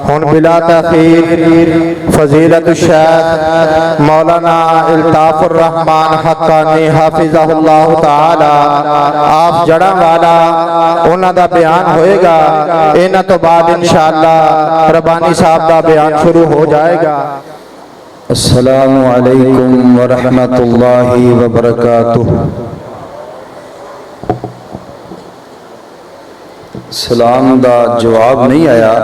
ہن بلا تاخیر فضیلت الشیخ مولانا الطاف الرحمن حقانی حافظہ اللہ تعالی آپ جڑاں والا انہاں دا بیان ہوئے گا، انہاں تو بعد انشاءاللہ ربانی صاحب دا بیان شروع ہو جائے گا۔ السلام علیکم ورحمۃ اللہ وبرکاتہ۔ سلام دا جواب نہیں آیا،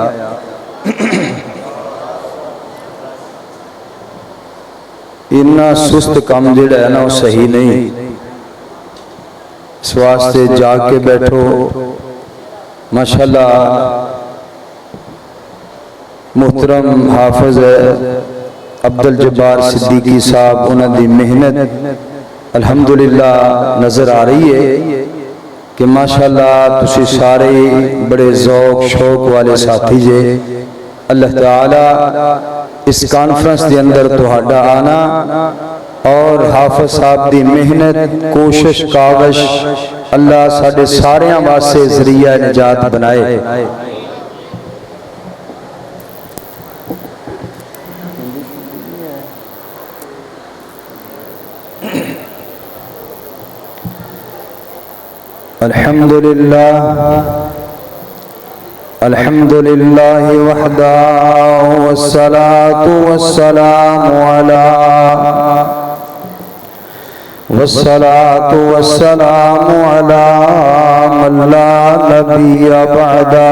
اتنا سست کام جڑا ہے نا وہ صحیح نہیں، اس واسطے جا کے بیٹھو۔ ماشاءاللہ محترم حافظ عبدالجبار صدیقی صاحب انہوں دی محنت الحمدللہ نظر آ رہی ہے کہ ماشاءاللہ تسی سارے بڑے ذوق شوق والے ساتھی جے۔ اللہ تعالی اس کانفرنس دے اندر تہاڈا آنا اور حافظ صاحب دی محنت کوشش کاوش اللہ ساڈے ساریاں واسطے ذریعہ نجات بنائے۔ الحمد للہ وحدہ والصلاة والسلام علی من لا نبی بعدہ۔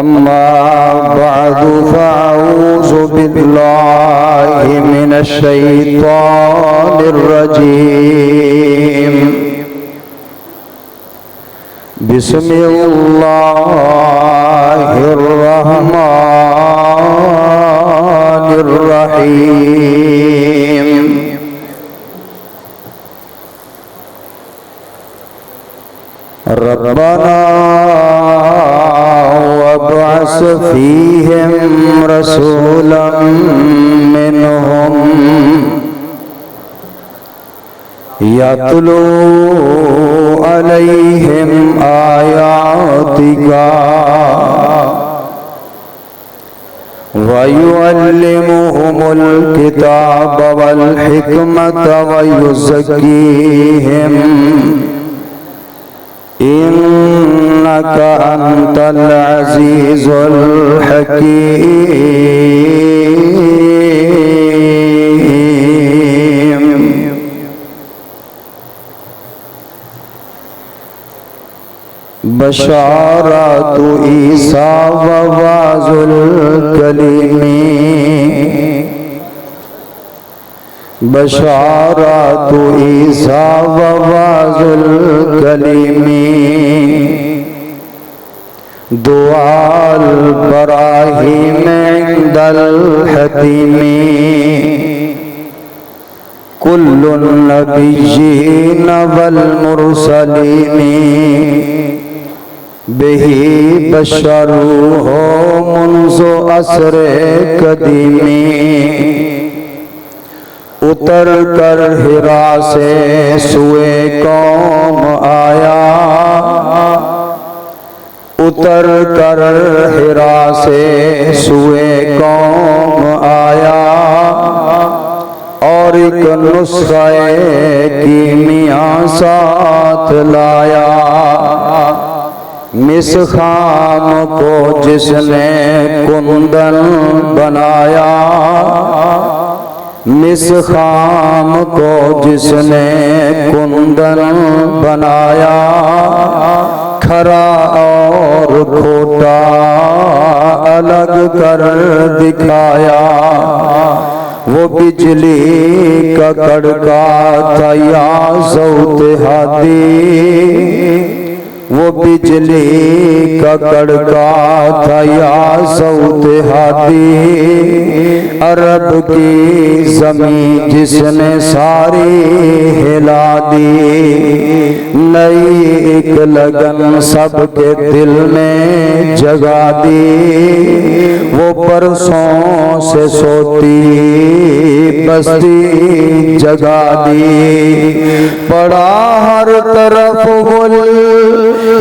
اما بعد فاعوذ باللہ من الشیطان الرجیم۔ بسم اللہ الرحمن الرحیم۔ ربنا وابعث فیہم رسولا منہم یتلو علیہم آیاتک ویعلمہم الکتاب والحکمت ویزکیہم انک انت العزیز الحکیم۔ بشارات عیسیٰ ووعظ الکلیم، بشارات عیسیٰ ووعظ الکلیم، دعاء البراہیم عند الحتیم، کل النبیین والمرسلین بہی بشروہ منذ عصر قدیمی، اتر کر حرا سے سوئے قوم آیا، اتر کر حرا سے سوئے قوم آیا، اور ایک نسخہ کیمیاں ساتھ لایا، مس خام کو جس نے کندن بنایا، مس خام کو جس نے کندن بنایا، کھرا اور کھوٹا الگ کر دکھایا، وہ بجلی کا کڑکا تھا یا صوت ہادی، وہ بجلی کا کڑکا تھا یا صوت ہادی، عرب کی زمین جس نے ساری ہلا دی، نئی ایک لگن سب کے دل میں جگا دی، وہ برسوں سے سوتی بستی جگا دی، پڑا ہر طرف گل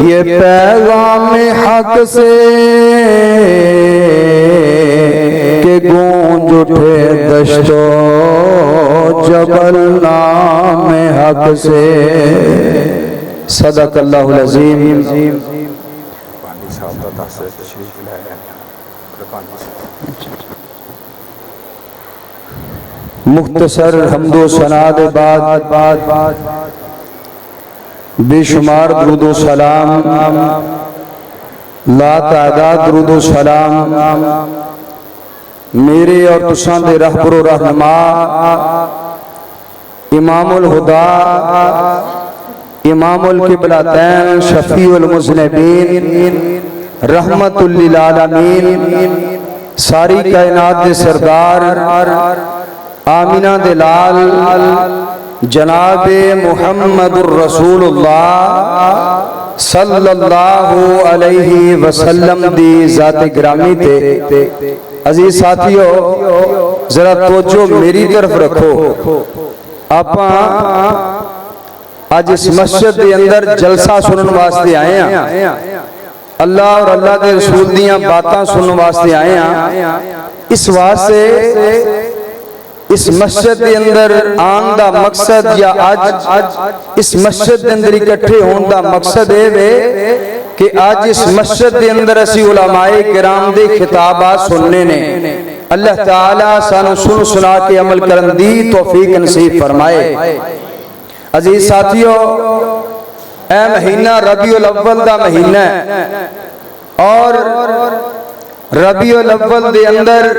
یہ پیغام حق سے کہ گونج اٹھے دشت و جبل نام حق سے. صدق اللہ العظیم. مختصر حمد و ثنا کے بعد بے شمار درود و سلام، لا تعداد درود و سلام میرے اور تساں دے رہبر و رہنما امام الہدا، امام القبلتین، شفیع المذنبین، رحمت للعالمین، ساری کائنات دے سردار آمینہ دلال جناب محمد الرسول اللہ صلی اللہ علیہ وسلم دی ذات گرامی تے. عزیز ساتھیو ذرا توجہ میری طرف رکھو. آپاں آج اس مسجد دے اندر جلسہ سنن واسطے آئے ہیں، اللہ اور اللہ دے رسول دیاں باتاں سنن واسطے آئے ہیں. اس واسطے اس مسجد دے اندر آن دا مقصد یا آج اس مسجد دے اندر اکٹھے ہون دا مقصد ہے کہ آج اس مسجد دے اندر اسی علماء کرام دے خطابات سننے نے. اللہ تعالیٰ سانو سن سنا کے عمل کرن دی توفیق نصیب فرمائے. عزیز ساتھیو، اے مہینہ ربیع الاول دا مہینہ ہے، اور ربیع الاول دے اندر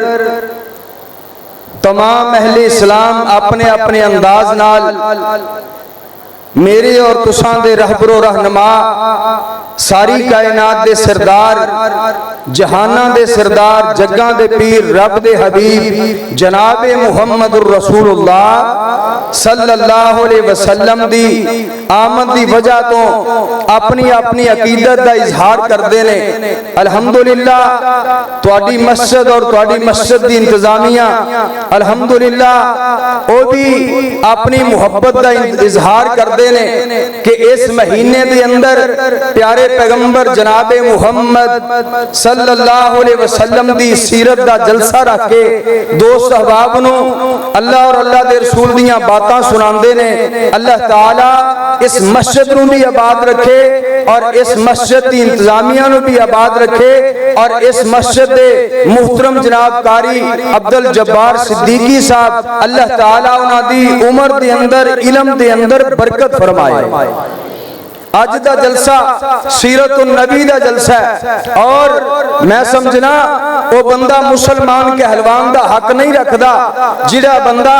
تمام اہل اسلام اپنے اپنے انداز نال میرے اور تساں دے رہبر و رہنما، ساری کائنات دے سردار، جہاناں دے سردار، جگاں دے پیر، رب دے حبیب جناب محمد الرسول اللہ صلی اللہ علیہ وسلم دی آمد دی وجہ تو اپنی اپنی عقیدت دا اظہار کر دینے. الحمدللہ تواڈی مسجد اور تواڈی مسجد دی انتظامیہ الحمدللہ او بھی اپنی محبت دا اظہار کر دینے کہ اس مہینے دے اندر پیارے پیغمبر جناب محمد صلی اللہ علیہ وسلم دی سیرت دا جلسہ رکھ کے دوست احباب نو اللہ اور اللہ دے رسول دیاں باتاں سناندے نے. اللہ تعالیٰ اس مسجد نو بھی آباد رکھے اور اس مسجد دی انتظامیہ نو بھی آباد رکھے اور اس مسجد دے محترم جناب قاری عبدالجبار صدیقی صاحب اللہ تعالیٰ انہاں دی عمر دے اندر علم دے اندر برکت فرمائے. آج دا جلسہ سیرت النبی دا جلسہ ہے، اور میں سمجھنا وہ بندہ مسلمان کے حلوان دا حق نہیں رکھدا جڑا بندہ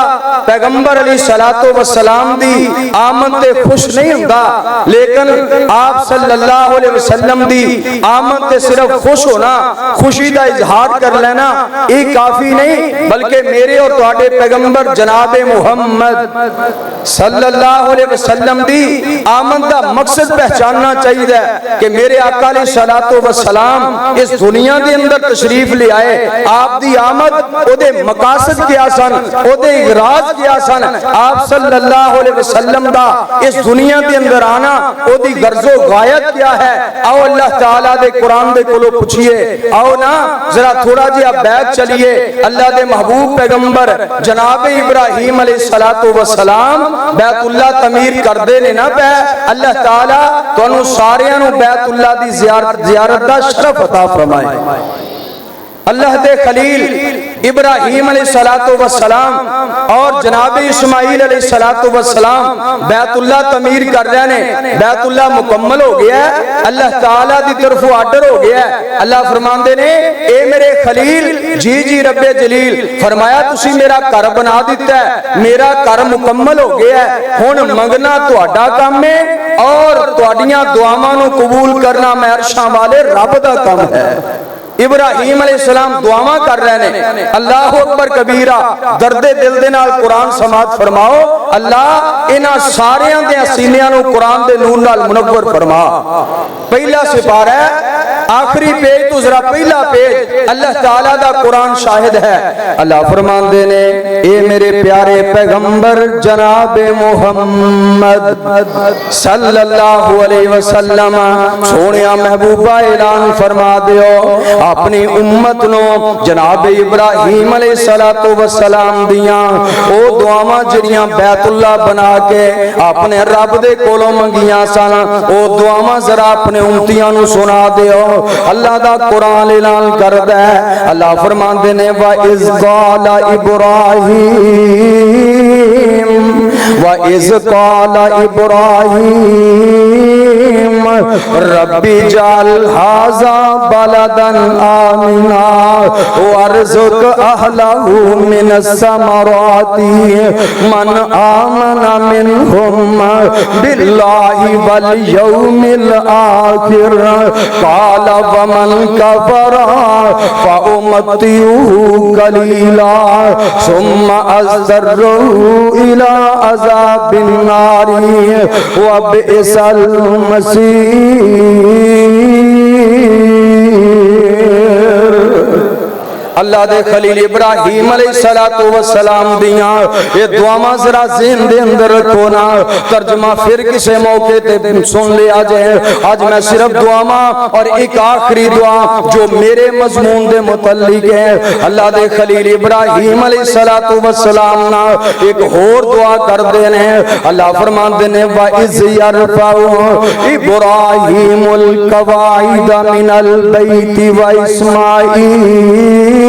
پیغمبر علیہ السلام دی آمد تے خوش نہیں ہوندا، لیکن آپ صلی اللہ علیہ وسلم دی آمد تے صرف خوش ہونا، خوشی دا اظہار کر لینا یہ کافی نہیں، بلکہ میرے اور تواڈے پیغمبر جناب محمد صلی اللہ علیہ وسلم دی آمد دا مقصد پہچاننا چاہیے کہ میرے آقا علیہ السلام اس دنیا دے اندر تشریف لے آئے. آپ دی آمد او دے مقاصد کیا سن، او دے اغراض کیا سن، آپ صلی اللہ علیہ وسلم دا اس دنیا دے اندر آنا او دی غرض و غایت کیا ہے. آؤ اللہ تعالیٰ دے قرآن دے کولو پوچھئے، آؤ نا ذرا تھوڑا جہا بیک چلیے. اللہ دے محبوب پیغمبر جناب ابراہیم علیہ السلام بیت اللہ تعمیر کر دے نے نا پہ. اللہ تعالیٰ تو انہوں ساریاں نو بیت اللہ دی زیارت دا شرف عطا فرمائے. اللہ دے خلیل ابراہیم علیہ السلام اور جناب اسماعیل علیہ السلام بیت اللہ تعمیر کر رہے ہیں. بیت اللہ مکمل ہو گیا ہے، اللہ تعالیٰ دی طرف آرڈر ہو گیا ہے. اللہ فرماندے نے اے میرے خلیل، جی جی رب جلیل، فرمایا تسی میرا گھر بنا دیتا ہے، میرا گھر مکمل ہو گیا ہے، ہن منگنا تہاڈا کام ہے اور تہاڈیاں دعاواں نو قبول کرنا میں عرشاں والے رب دا کام ہے. ابراہیم علیہ السلام دعاواں کر رہے ہیں. اللہ اکبر کبیرہ، درد دل دے نال قرآن سماعت فرماؤ. اللہ انہاں ساریاں دے سینیاں نو قرآن دے نور نال منور فرما. پہلا سپارہ ہے آخری پیج تو ذرا پہلا پیج اللہ تعالیٰ دا قرآن شاہد ہے. اللہ فرمان دینے اے میرے پیارے پیغمبر جناب محمد صلی اللہ علیہ وسلم سونیا محبوبہ اعلان فرما دیو اپنی امت نو جناب ابراہیم علیہ السلام دیاں او دعاواں جڑیاں بیت اللہ بنا کے اپنے رب دے کولوں منگیاں سن او دعاواں ذرا اپنے امتیاں نو سنا دیو. اللہ دا قرآن اعلان کردا ہے. اللہ فرماندے نے وَإِذْ قَالَ إِبْرَاهِيمُ وَإِذْ قَالَ إِبْرَاهِيمُ رَبِّ اجْعَلْ هَذَا بَلَدًا آمِنًا وَارْزُقْ أَهْلَهُ مِنَ الثَّمَرَاتِ مَنْ آمَنَ مِنْهُمْ بِاللَّهِ وَالْيَوْمِ الْآخِرِ قَالَ وَمَنْ كَفَرَ فَأُمَتِّعُهُ قَلِيلًا ثُمَّ أَضْطَرُّهُ إِلَى عَذَابِ النَّارِ وَبِئْسَ الْمَصِيرُ. اللہ دے خلیل ابراہیم علیہ السلام دیاں یہ دعاواں ذرا ذہن دے اندر رکھو نا. ترجمہ پھر کسے موقع تے سن لیا جائے. آج میں صرف دعاواں اور ایک آخری دعا جو میرے مضمون دے متعلق ہے. اللہ دے خلیل ابراہیم علیہ السلام نا ایک اور دعا کر دینے. اللہ فرمان دینے وَإِذْ يَرْفَعُ إِبْرَاهِيمُ الْقَوَاعِدَ مِنَ الْبَيْتِ وَإِسْمَاعِيلُ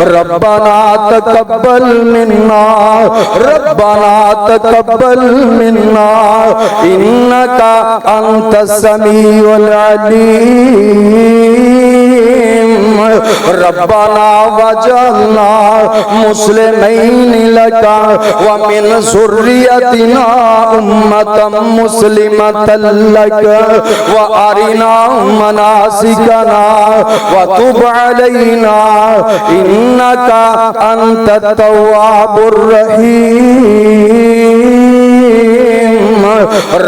ربنا تقبل منا ربنا تقبل منا انك انت السميع العليم ربنا واجعلنا مسلمين لك ومن ذريتنا أمة مسلمة لك وأرنا مناسكنا وتب علينا إنك أنت التواب الرحيم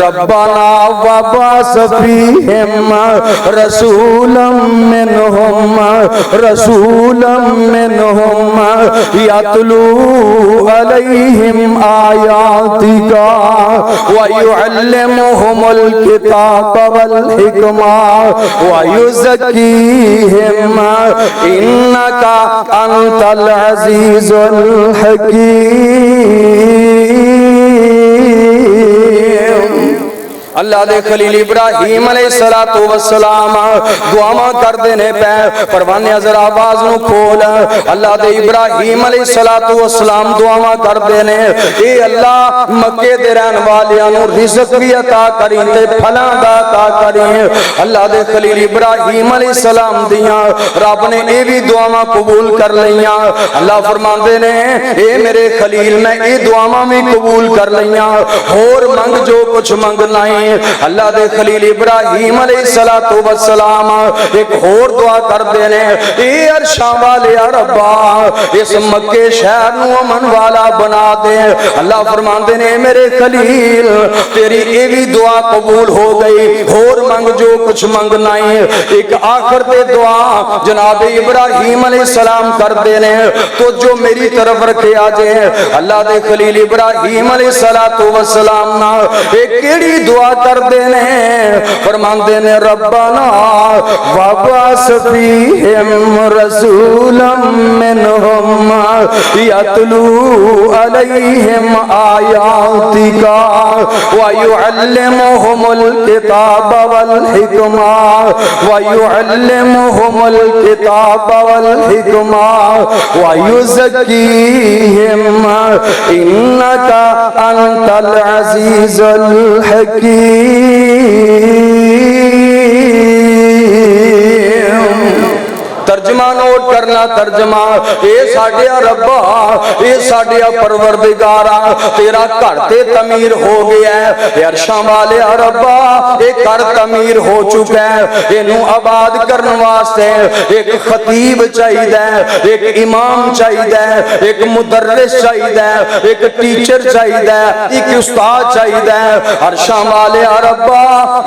ربنا وابعث فيهم رسولا منهم يتلو عليهم آياتك ويعلمهم الكتاب والحكمة ويزكيهم إنك أنت العزيز الحكيم. اللہ دے خلیل ابراہیم علیہ السلام دعاواں کر دینے پہ پروانے ذرا آواز نو کھول. اللہ دے ابراہیم علیہ السلام دعاواں کر دینے اے اللہ مکے دے رہن والیاں نو رزق بھی عطا کریں تے پھلاں دا عطا کریں. اللہ دے خلیل ابراہیم علیہ السلام دیاں رب نے اے بھی دعاواں قبول کر لیاں. اللہ فرماندے نے اے میرے خلیل میں اے دعاواں بھی قبول کر لیاں اور منگ جو کچھ منگنا ہے. اللہ دے خلیل ابراہیم علیہ السلام ایک اور دعا کر دینے اے عرشاں والے ربا اس مکے شہر نو امن والا بنا دے. اللہ فرماندے نے میرے خلیل تیری اے بھی دعا قبول ہو گئی اور منگ جو کچھ منگنا ہے. ایک آخر تے دعا جناب ابراہیم علیہ السلام کر دینے تو جو میری طرف رکھے آجے. اللہ دے خلیل ابراہیم علیہ السلام نا ایک کیڑی دعا کر دینے فرمان دینے ربنا وابعث فیہم رسولا منہم یتلو علیہم آیاتک ویعلمہم الکتاب والحکمہ ویزکیہم انک انت العزیز الحکیم. ترجمہ ترجمہ نوٹ کرنا ترجمہ اے ساڈیا ربا اے ساڈیا پروردگارا تیرا گھر تے تعمیر ہو گیا ہے اے عرشاں والے ربا اے گھر تعمیر ہو چکا ہے اینو آباد کرن واسطے ایک خطیب چاہیے ایک امام چاہیے ایک مدرس چاہیے ایک ٹیچر چاہیے ایک استاد چاہیے عرشاں والے ربا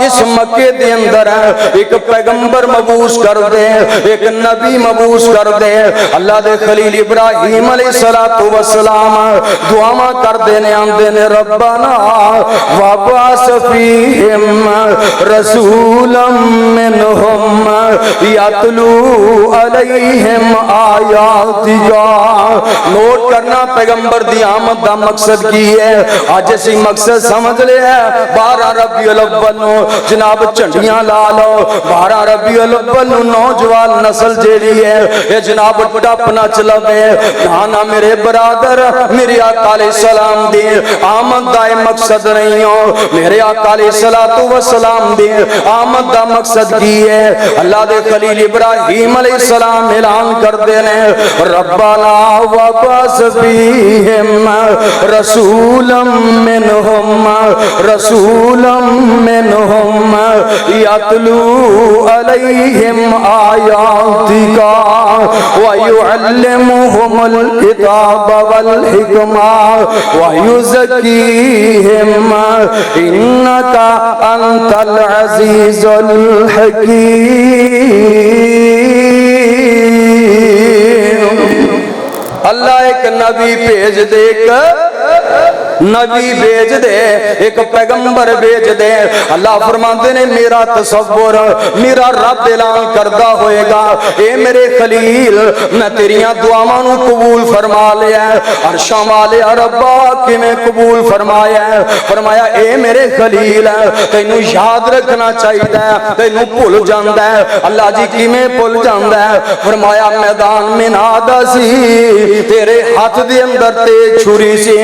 اس مکے دے اندر ایک پیغمبر مبعوث کر دے ایک نبی مبعوث کر دے اللہ دے خلیل ابراہیم علیہ السلام دعاواں کر دینے آندے نے ربنا وابعث فیہم رسولا منہم یتلو علیہم آیاتک نوٹ کرنا پیغمبر دی آمد دا مقصد کی ہے آج اسی مقصد سمجھ لے ہے 12 ربیع الاول نو جناب چنڈیاں لا لو 12 ربیع الاول نو نوجوان نسل جیڑی ہے یہ جناب ٹپ نہ چلوے نانا میرے برادر میرے آقا علیہ السلام دی آمد دا مقصد نہیں ہو میرے آقا علیہ السلام دی آمد دا مقصد کی ہے اللہ دے خلیل ابراہیم علیہ السلام اعلان کر دینے ربنا وابعث فیہم رسولا منہم یتلو علیہم آیاتک ویعلمہم الکتاب والحکمہ ویزکیہم انک انت العزیز الحکیم اللہ ایک نبی بھیج دے نبی بھیج دے ایک پیغمبر بھیج دے اللہ فرماندے نے میرا تصور میرا رب اعلان کردہ ہوئے گا اے میرے خلیل میں تیریاں دعاواں نو قبول فرما لیا ہے عرشاں والے ربا کی میں قبول فرمایا ہے فرمایا اے میرے خلیل تینوں یاد رکھنا چاہیے تینوں بھول جاندا ہے اللہ جی کی میں بھول جاندا ہے فرمایا میدان میں نادا سی تیرے ہاتھ دے اندر تے چھری سی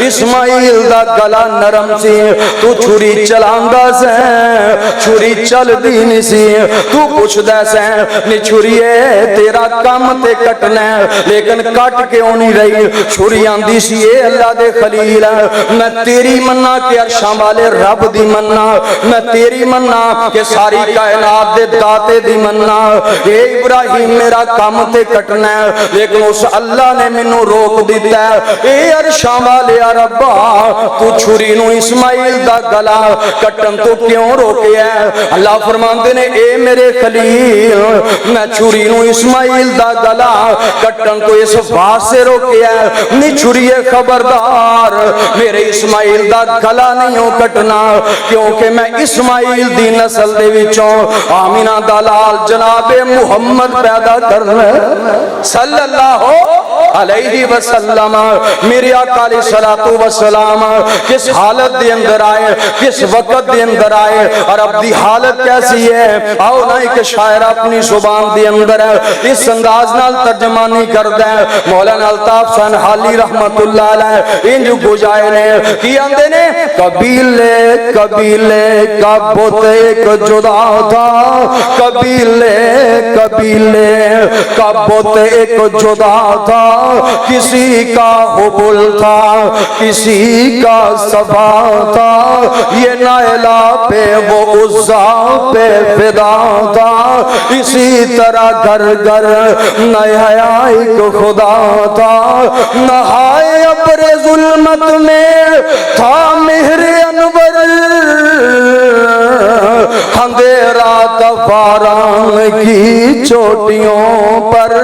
اسماعیل دا گلا نرم سی تو چھری چلاندا سے چھری چل دی نہیں سی تو پوچھ دے سے نی چھری تیرا کام تے کٹنا لیکن کٹ کے ہونی رہی چھری آندی سی اے اللہ دے خلیل میں تیری مننا کہ عرشاں والے رب دی مننا میں تیری مننا کہ ساری کائنات دے داتے دی مننا اے ابراہیم میرا کام تے کٹنا لیکن اس اللہ نے منو روک دیتا ہے اے عرشاں والے ربا تو چھری نو اسماعیل دا گلا کٹن تو کیوں روکے ہے اللہ فرماندے نے اے میرے خلیل میں چھری نو اسماعیل دا گلا کٹن تو اس بات سے روکے ہے نی چھری خبردار میرے اسماعیل دا گلا نہیں ہو کٹنا کیونکہ میں اسماعیل دی نسل دے وچوں آمینہ دلال جناب محمد پیدا کرنا صلی اللہ علیہ وسلم میرے آقا علیہ السلام کس حالت دے اندر آئے کس وقت دے اندر آئے اور اب دی حالت کیسی ہے آؤ نا ایک شاعر اپنی زبان دے اندر اس انداز نال ترجمانی کر دیں مولانا الطاف سنحالی رحمت اللہ علیہ انجو گجائے نے کی آندے نے قبیلے قبیلے کا بت ایک جدا تھا قبیلے قبیلے کا بت ایک جدا تھا کسی کا حبل تھا کسی کا صفا تھا یہ نائلہ پہ وہ عزا پہ فدا تھا اسی طرح گھر گھر نیا ایک خدا تھا نہائے ابر ظلمت میں تھا مہر انور اندھیرا تفاران کی چوٹیوں پر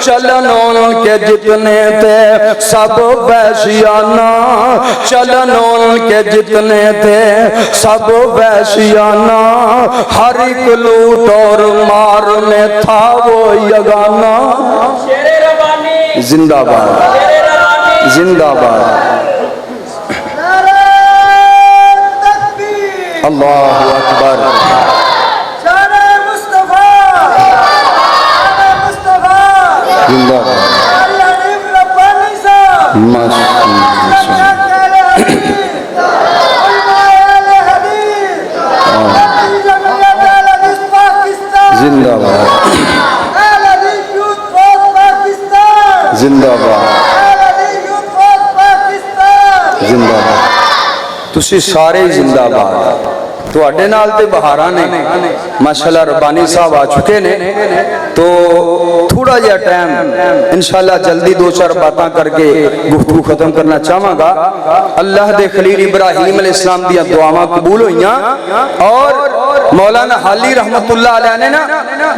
چلن ان کے جتنے تھے سب وحشیانہ چلن ان کے جتنے تھے سب وحشیانہ ہر ایک لوٹ اور مار میں تھا وہ یگانہ زندہ باد زندہ باد اللہ اکبر زندہ باد زندہ باد زندہ باد زندہ باد تسی سارے زندہ باد تواڈے نال تے بہاراں نے ماشاءاللہ ربانی صاحب آ چکے نے تو تھوڑا جہا ٹائم انشاءاللہ جلدی دو چار باتاں کر کے گفتگو ختم کرنا چاہاں گا اللہ دے خلیل ابراہیم علیہ السلام دیا دعاواں قبول ہوئیاں اور مولانا حالی رحمت اللہ علیہ نے نا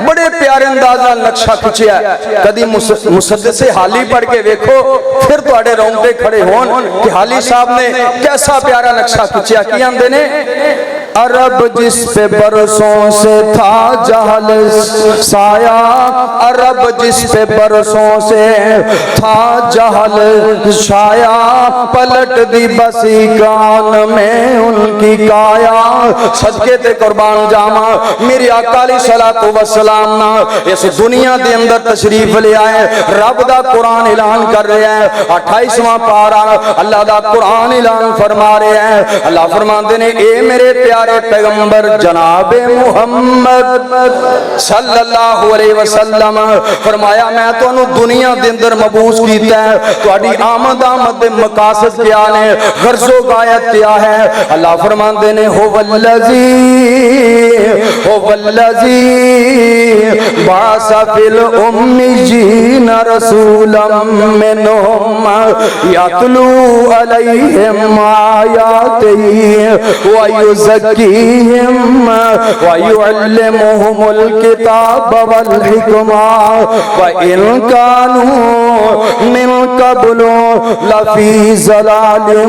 بڑے پیارے انداز نال نقشہ کھچیا کدی مسدس حالی پڑھ کے دیکھو پھر تواڈے رونگٹے کھڑے ہون کہ حالی صاحب نے کیسا پیارا نقشہ کھچیا کی آندے نے عرب جس پہ برسوں سے تھا جہل سایہ عرب جس پہ برسوں سے تھا جہل شایا پلٹ دی بسی کان میں ان کی کایا صدقے تے قربان جاما میری آقا علیہ الصلوۃ والسلام نا اس دنیا دے اندر تشریف لے آئے رب دا قرآن اعلان کر رہے ہیں 28واں پارہ اللہ دا قرآن اعلان فرما رہے ہیں اللہ فرماندے نے اے میرے پیارے پیغمبر جناب محمد صلی اللہ علیہ وسلم فرمایا میں تو انہوں دنیا دے اندر مبعوث کیتا ہے تو اڈی آمد دے مقاصد کیا نے غرض و غایت کیا ہے اللہ فرماندے نے هو الذی بعث فی الأمیین رسولا منہم یتلو علیہم آیاتہ وَيُزَكِّيهِمْ وَيُعَلِّمُهُمُ الْكِتَابَ وَالْحِكْمَةَ وَإِنْ كَانُوا مِنْ قَبْلُ لَفِي ضَلَالٍ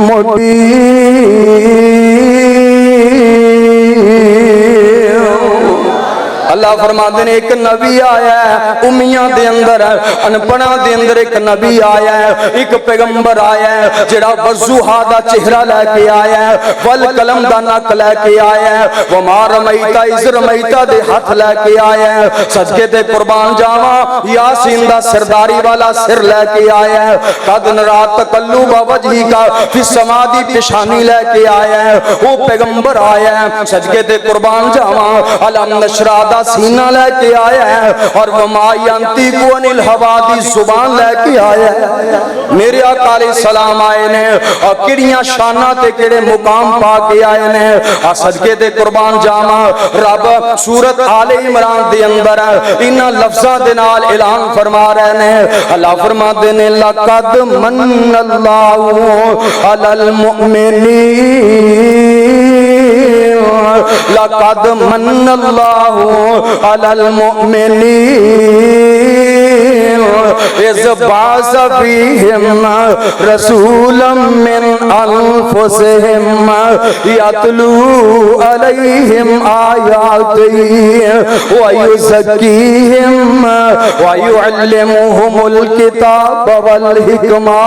مُبِينٍ اللہ فرماتے ہیں ایک نبی آیا ہے امیاں دے اندر انپڑھاں دے اندر ایک نبی آیا ہے ایک پیغمبر آیا ہے جڑا وضوحا دا چہرہ لے کے آیا ہے والقلم دا نک لے کے آیا ہے وما رمیتا اذ رمیتا دے ہاتھ لے کے آیا ہے صدقے تے قربان جاواں یاسین دا سرداری والا سر لے کے آیا ہے قد نرا تقلب وجہی کا فی السما دی پیشانی لے کے آیا ہے وہ پیغمبر آیا ہے صدقے تے قربان جاواں علم نشرا دا سینہ لے کے آیا ہے اور وما ینطق عن الہوا دی زبان لے کے آیا ہے میرے آقا علیہ السلام آئے نے اور کڑیاں شانہ تے کڑے مقام پا کے آئے نے اور صدقے تے قربان جاواں رب سورت آل عمران دے اندر انہاں لفظاں دے نال اعلان فرما رہے نے اللہ فرماتے نے لقد من اللہ علی المؤمنین لقد من اللہ علی المؤمنین اذ بعث فیہم رسولا من انفسہم یتلو علیہم آیاتہ ویزکیہم ویعلمہم الکتاب والحکمہ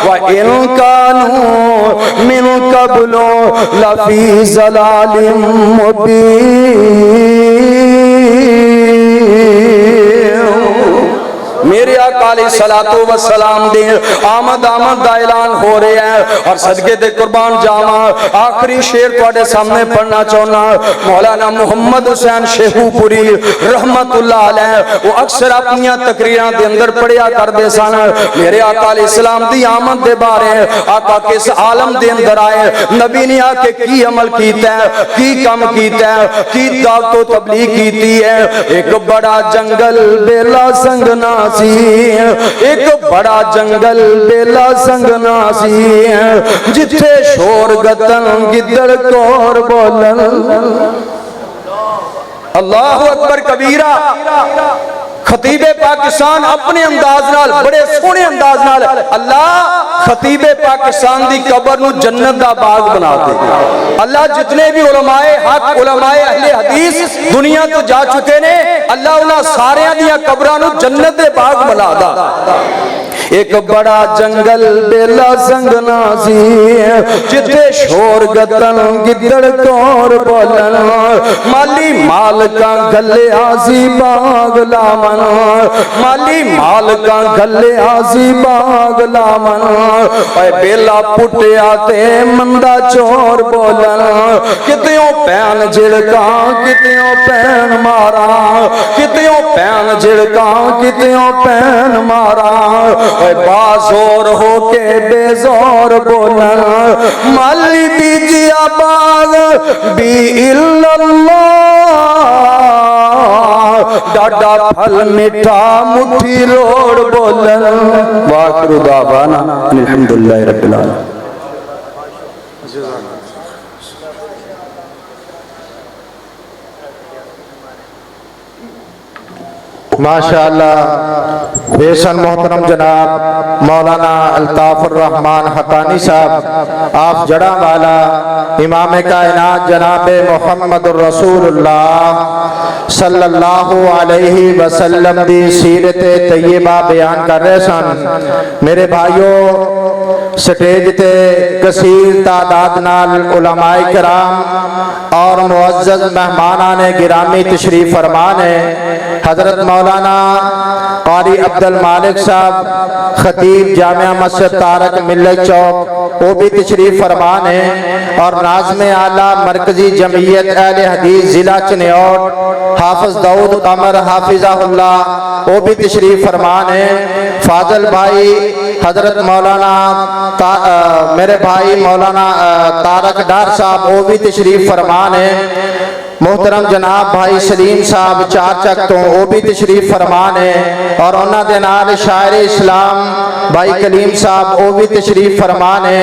وإن كانوا من قبل لفی ضلال میرے آقا علیہ السلام دے آمد دا اعلان ہو رہے ہیں اور صدقے دے قربان جاواں آخری شعر تواڈے سامنے پڑھنا چاہنا مولانا محمد حسین شیخو پوری رحمت اللہ علیہ وہ اکثر اپنی تقریراں دے اندر پڑھیا کردے سن میرے آقا علیہ السلام دی آمد دے بارے آقا کس عالم دے اندر آئے نبی نے آ کے کی عمل کیتا ہے کی کام کیتا ہے کی دعوت و تبلیغ کیتی ہے ایک بڑا جنگل بیلا سنگنا ایک بڑا جنگل بیلا سنگنا سی جتھے شور گتن گدڑ کور بولن اللہ اکبر کبیرہ خطیب پاکستان اپنے انداز نال بڑے سونے انداز نال اللہ خطیب پاکستان دی قبر نو جنت دا باغ بنا دے اللہ جتنے بھی علماء حق علماء اہل حدیث دنیا تو جا چکے نے اللہ انہاں سارے دیا قبراں نو جنت دے باغ بنا دا ایک بڑا جنگل بیلا سنگنا سی جتھے شور گتن گدڑ کور بولن مالی مال کا گلے آزی باغ لامن مالی مال کا گلے آزی باغ لامن اے بیلا پٹے آتے مندہ چور بولن کتیوں پین جڑکا کتیوں پین مارا کتیوں پین جھڑکاں کتیوں پین مارا بازور ہو کے بے زور بولن مالی دیجی آباد بھی اللہ ڈاڈا پھل مٹھا مٹھی روڑ بولن وآخر دعوانا الحمدللہ رب العالمین ماشاءاللہ بیشن محترم جناب مولانا الطاف الرحمن حقانی صاحب آپ جڑا والا امام کائنات جناب محمد الرسول اللہ صلی اللہ علیہ وسلم دی سیرت طیبہ بیان کر رہے سن میرے بھائیوں سٹیج تے کثیر تعداد نال علماء کرام اور معزز مہمانان گرامی تشریف فرمانے حضرت مولانا قاری عبد المالک صاحب خطیب جامعہ مسجد طارق ملت چوک وہ بھی تشریف فرمانے اور ناظم اعلیٰ مرکزی جمعیت اہل حدیث ضلع چنیوٹ حافظ داؤد قمر حافظہ اللہ وہ بھی تشریف فرمانے فاضل بھائی حضرت مولانا میرے بھائی مولانا طارق ڈار صاحب وہ بھی تشریف فرمانے محترم جناب بھائی سلیم صاحب چار چک تو وہ بھی تشریف فرمانے اور انہاں دے نال شاعر اسلام بھائی کلیم صاحب وہ بھی تشریف فرمانے